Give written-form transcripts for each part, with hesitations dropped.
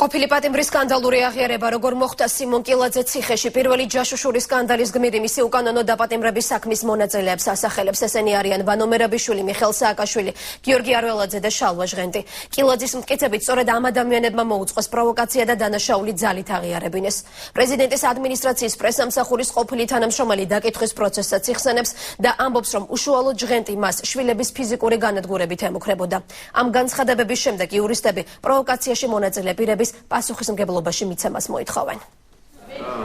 ყოფილი პატიმრის სკანდალური აღიარება, როგორ მოხდა სიმონ კილაძე ციხეში, პირველი ჯაშუშური სკანდალის გმირი, მისი უკანონო დაპატიმრების საქმის მონაწილეებს ასახელებს. ესენი არიან ვანო მერაბიშვილი, მიხეილ სააკაშვილი, გიორგი არველაძე და შალვა ჟღენტი. კილაძის მტკიცებით, სწორედ ამ ადამიანებმა მოუწყოს პროვოკაცია და დანაშაული ძალით აღიარებინეს. პრეზიდენტის ადმინისტრაციის პრესამსახურის ყოფილი თანამშრომელი დაკითხვის პროცესსაც იხსენებს და ამბობს, რომ უშუალოდ ჟღენტი მას შვილების ფიზიკური განადგურებით ემუქრებოდა. ამ განცხადებების შემდეგ იურისტები პროვოკაციაში მონაწილე პირების პასუხისმგებლობაში მიცემას მოითხოვენ.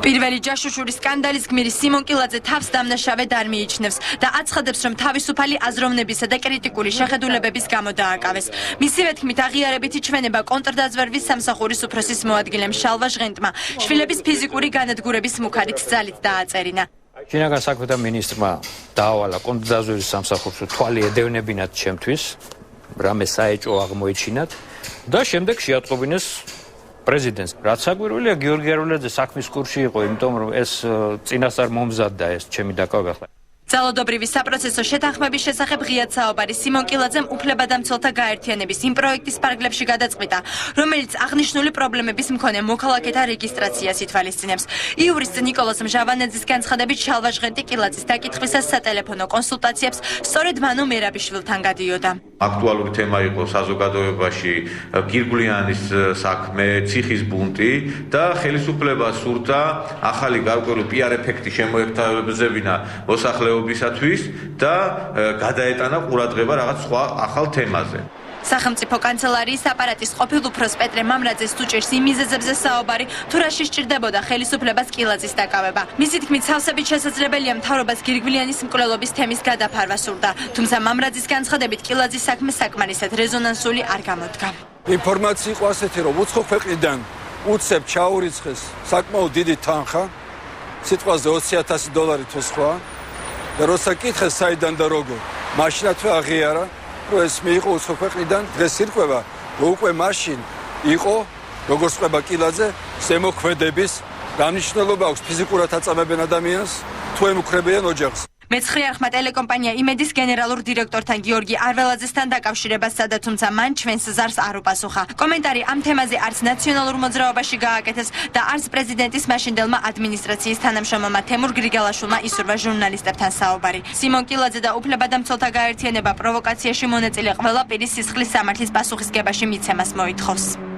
პირველი ჯაშუშური სკანდალის გმირი სიმონ კილაძე თავს დამნაშავედ არ მიიჩნევს და აცხადებს, რომ თავისუფალი აზროვნებისა და კრიტიკული შეხედულებების გამო დააკავეს. მისივე თქმით, აღიარებითი ჩვენება კონტრდაზვერვის სამსახურის უფროსის მოადგილემ შალვა ჟღენტმა შვილების ფიზიკური განადგურების მუქარით ძალით დააწერინა. შინაგან საქმეთა მინისტრმა დაავალა კონტრდაზვერვის სამსახურს, თვალი ედევნებინათ ჩემთვის, რამე საეჭვო აღმოიჩინათ და შემდეგ შეატყობინეს პრეზიდენტს. რაც საკვირველია, გიორგი არველაძე საქმის კურსში იყო, იმიტომ რომ ეს წინასწარ მომზადდა ეს ჩემი დაკავება. ძალადობრივი საპროცესო შეთანხმების შესახებ ღიად საუბარი სიმონ კილაძემ უფლებადამცველთა გაერთიანების იმ პროექტის პარგლებში გადაწყვიტა, რომელიც აღნიშნული პრობლემების მქონე მოქალაქეთა რეგისტრაციას ითვალისწინებს. იურისტ ნიკოლოზ მჟავანაძის განცხადებით, შალვა ჟღენტი კილაძის დაკითხვისას სატელეფონო კონსულტაციებს სწორედ ვანო მერაბიშვილთან გადიოდა. აქტუალური თემა იყო საზოგადოებაში გირგვლიანის საქმე, ციხის ბუნტი და ხელისუფლებას სურდა ახალი გარკვეული PR ეფექტი შემოერთებებინა მოსახლეობისათვის და გადაეტანა ყურადღება რაღაც სხვა ახალ თემაზე. სახელმწიფო კანცელარიის აპარატის ყოფილ უფროს პეტრე მამრაძეს უჭერს იმ მიზეზებზე საუბარი, თუ რაში სჭირდებოდა ხელისუფლებას კილაძის დაკავება. მისი თქმით, სავსებით შესაძლებელია მთავრობას გირგვლიანის მკვლელობის თემის გადაფარვა სურდა, თუმცა მამრაძის განცხადებით კილაძის საქმე საკმარისად რეზონანსული არ გამოდგა. ინფორმაცია იყო ასეთი, რომ უცხო ქვეყნიდან უცებ ჩაურიცხეს საკმაოდ დიდი თანხა, სიტყვაზე $20,000 თუ სხვა, და როცა კითხეს საიდან და როგორ, მაშინათვე აღიარა, რომ ეს მიიღო უცხო ქვეყნიდან, დღეს ირკვევა, რომ უკვე მაშინ იყო, როგორც ყვება კილაძე, ზემოქმედების დამნიშნულობა აქვს ფიზიკურად აწამებენ ადამიანს, თუ ემუქრებიან ოჯახს. მეცხრე არხმა ტელეკომპანია იმედის გენერალურ დირექტორთან გიორგი არველაძესთან დაკავშირებას სცადა, თუმცა მან ჩვენს ზარს არ უპასუხა. კომენტარი ამ თემაზე არც ნაციონალურ მოძრაობაში გააკეთეს და არც პრეზიდენტის მაშინდელმა ადმინისტრაციის თანამშრომელმა თემურ გრიგალაშვილმა ისურვა ჟურნალისტებთან საუბარი. სიმონ კილაძე და უფლებადამცველთა გაერთიანება პროვოკაციაში მონაწილე ყველა პირის სისხლის სამართლის პასუხისგებაში მიცემას მოითხოვს.